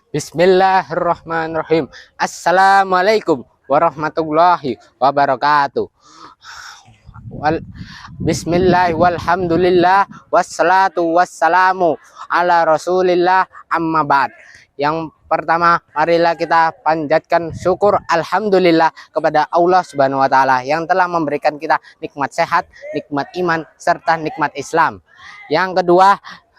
Bismillahirrahmanirrahim. Assalamualaikum warahmatullahi wabarakatuh. Bismillah walhamdulillah wassalatu wassalamu ala rasulillah amma ba'd. Yang pertama, marilah kita panjatkan syukur alhamdulillah kepada Allah Subhanahu wa taala yang telah memberikan kita nikmat sehat, nikmat iman serta nikmat Islam. Yang kedua,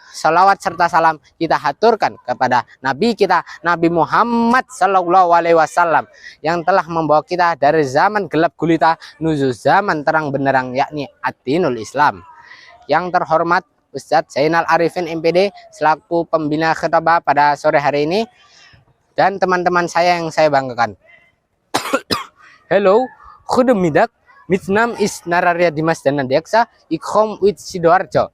salawat serta salam kita haturkan kepada Nabi kita, Nabi Muhammad Sallallahu Alaihi Wasallam, yang telah membawa kita dari zaman gelap gulita menuju zaman terang benderang, yakni ad-dinul Islam. Yang terhormat Ustadz Zainal Arifin MPD selaku pembina khutbah pada sore hari ini, dan teman-teman saya yang saya banggakan. Hello, goedemiddag. Mijn naam is Nararia Dimas Danandiaksa. Ik kom uit Sidoarjo.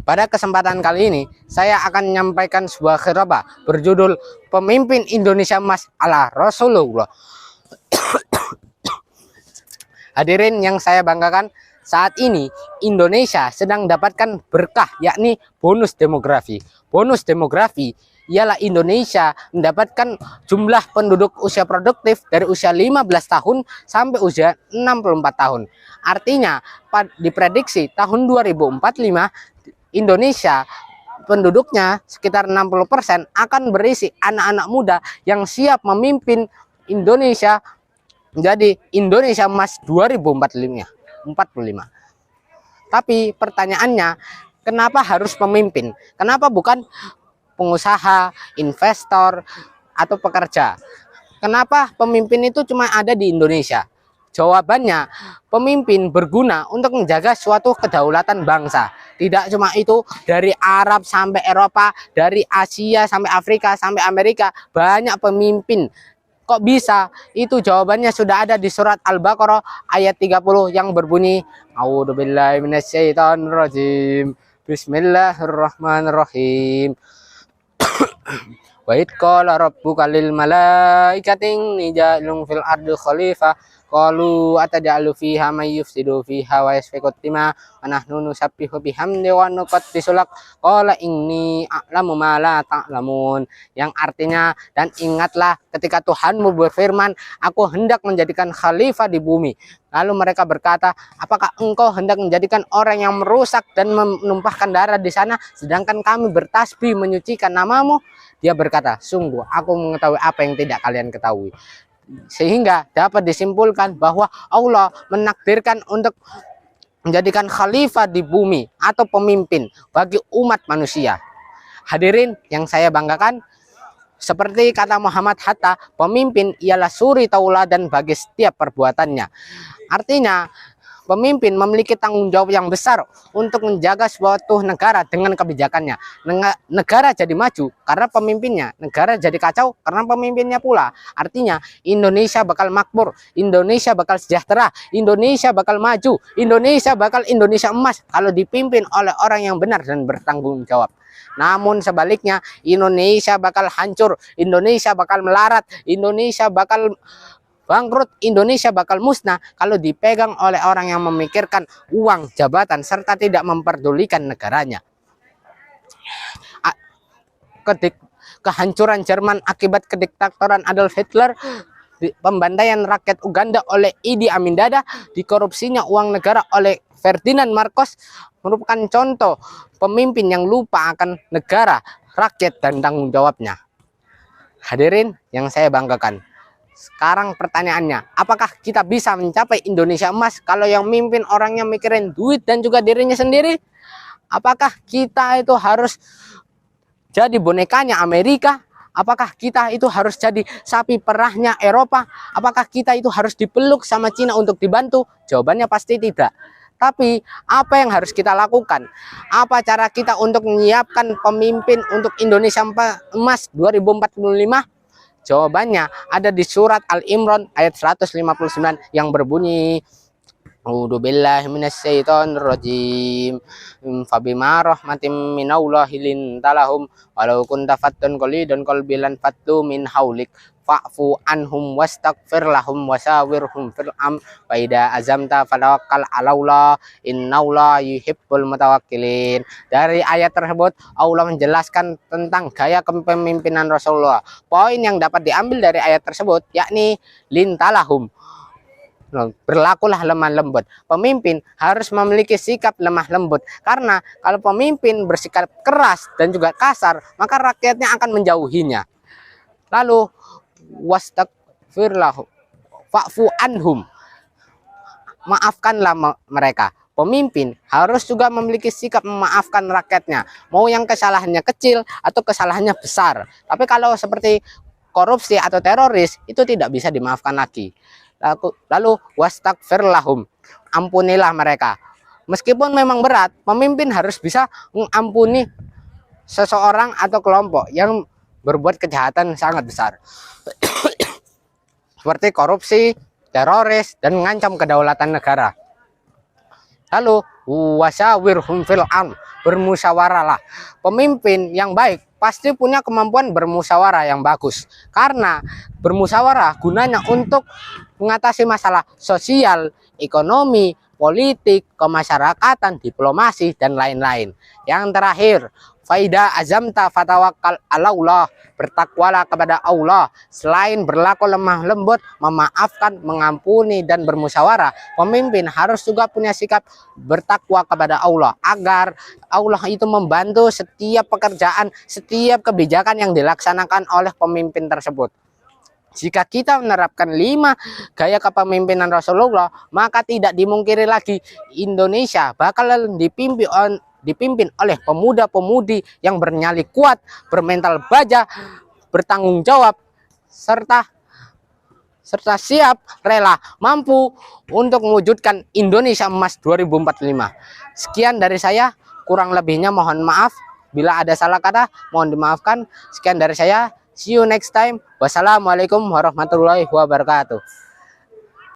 Pada kesempatan kali ini, saya akan menyampaikan sebuah khutbah berjudul Pemimpin Indonesia Emas ala Rasulullah. Hadirin yang saya banggakan, saat ini Indonesia sedang mendapatkan berkah, yakni bonus demografi. Bonus demografi ialah Indonesia mendapatkan jumlah penduduk usia produktif dari usia 15 tahun sampai usia 64 tahun. Artinya, diprediksi tahun 2045 Indonesia penduduknya sekitar 60% akan berisi anak-anak muda yang siap memimpin Indonesia menjadi Indonesia Emas 2045. Tapi pertanyaannya, kenapa harus pemimpin? Kenapa bukan pengusaha, investor, atau pekerja? Kenapa pemimpin itu cuma ada di Indonesia? Jawabannya, pemimpin berguna untuk menjaga suatu kedaulatan bangsa. Tidak cuma itu, dari Arab sampai Eropa, dari Asia sampai Afrika sampai Amerika, banyak pemimpin. Kok bisa? Itu jawabannya sudah ada di surat Al-Baqarah ayat 30 yang berbunyi, A'udzubillahi minasyaitonirrajim. Bismillahirrahmanirrahim. Wa id qala rabbuka lil malaikati inni ja'ilun fil ardi khalifah qalu ataj'alu fiha may yufsidu fiha wa yasfiku dima wa nahnu nusabbihu bihamdi wa nuqaddisu lak qala inni a'lamu ma la ta'lamun, yang artinya, dan ingatlah ketika Tuhanmu berfirman, aku hendak menjadikan khalifah di bumi. Lalu mereka berkata, apakah engkau hendak menjadikan orang yang merusak dan menumpahkan darah di sana, sedangkan kami bertasbih menyucikan namamu? Dia berkata, sungguh aku mengetahui apa yang tidak kalian ketahui. Sehingga dapat disimpulkan bahwa Allah menakdirkan untuk menjadikan khalifah di bumi atau pemimpin bagi umat manusia. Hadirin yang saya banggakan, seperti kata Muhammad Hatta, pemimpin ialah suri tauladan bagi setiap perbuatannya. Artinya, pemimpin memiliki tanggung jawab yang besar untuk menjaga suatu negara dengan kebijakannya. Negara jadi maju karena pemimpinnya, negara jadi kacau karena pemimpinnya pula. Artinya, Indonesia bakal makmur, Indonesia bakal sejahtera, Indonesia bakal maju, Indonesia bakal Indonesia emas kalau dipimpin oleh orang yang benar dan bertanggung jawab. Namun sebaliknya, Indonesia bakal hancur, Indonesia bakal melarat, Indonesia bakal bangkrut, Indonesia bakal musnah kalau dipegang oleh orang yang memikirkan uang, jabatan, serta tidak memperdulikan negaranya. Kehancuran Jerman akibat kediktatoran Adolf Hitler, pembantaian rakyat Uganda oleh Idi Amin Dada, dikorupsinya uang negara oleh Ferdinand Marcos merupakan contoh pemimpin yang lupa akan negara, rakyat, dan tanggung jawabnya. Hadirin yang saya banggakan, sekarang pertanyaannya, apakah kita bisa mencapai Indonesia emas kalau yang mimpin orangnya mikirin duit dan juga dirinya sendiri? Apakah kita itu harus jadi bonekanya Amerika? Apakah kita itu harus jadi sapi perahnya Eropa? Apakah kita itu harus dipeluk sama Cina untuk dibantu? Jawabannya pasti tidak. Tapi apa yang harus kita lakukan? Apa cara kita untuk menyiapkan pemimpin untuk Indonesia emas 2045? Jawabannya ada di surat Al-Imran ayat 159 yang berbunyi, A'udzu billahi minasyaitonir rajim. Fabima rahmatim minallahi lintalahum walau kunta fattun qalidan qalbilan fattu min haulik fa'fu anhum wastaghfir lahum wasawirhum fil fa ida azamta fatawakkal 'alallah innallaha yuhibbul mutawakkilin. Dari ayat tersebut Allah menjelaskan tentang gaya kepemimpinan Rasulullah. Poin yang dapat diambil dari ayat tersebut yakni lintalahum, berlakulah lemah lembut. Pemimpin harus memiliki sikap lemah lembut, karena kalau pemimpin bersikap keras dan juga kasar, maka rakyatnya akan menjauhinya. Lalu wastaghfirlahu fa'fu anhum, maafkanlah mereka. Pemimpin harus juga memiliki sikap memaafkan rakyatnya, mau yang kesalahannya kecil atau kesalahannya besar. Tapi kalau seperti korupsi atau teroris, itu tidak bisa dimaafkan lagi. Lalu wastaghfir lahum, ampunilah mereka. Meskipun memang berat, pemimpin harus bisa mengampuni seseorang atau kelompok yang berbuat kejahatan sangat besar seperti korupsi, teroris, dan mengancam kedaulatan negara. Lalu wasawirhum fil amr, bermusyawarahlah. Pemimpin yang baik pasti punya kemampuan bermusyawarah yang bagus, karena bermusyawarah gunanya untuk mengatasi masalah sosial, ekonomi, politik, kemasyarakatan, diplomasi, dan lain-lain. Yang terakhir, faida azamta fatawakkal 'alallah, bertakwalah kepada Allah. Selain berlaku lemah lembut, memaafkan, mengampuni, dan bermusyawarah, pemimpin harus juga punya sikap bertakwa kepada Allah, agar Allah itu membantu setiap pekerjaan, setiap kebijakan yang dilaksanakan oleh pemimpin tersebut. Jika kita menerapkan 5 gaya kepemimpinan Rasulullah, maka tidak dimungkiri lagi Indonesia bakal dipimpin oleh pemuda-pemudi yang bernyali kuat, bermental baja, bertanggung jawab, serta siap, rela, mampu untuk mewujudkan Indonesia Emas 2045. Sekian dari saya, kurang lebihnya mohon maaf. Bila ada salah kata, mohon dimaafkan. Sekian dari saya. See you next time. Wassalamualaikum warahmatullahi wabarakatuh.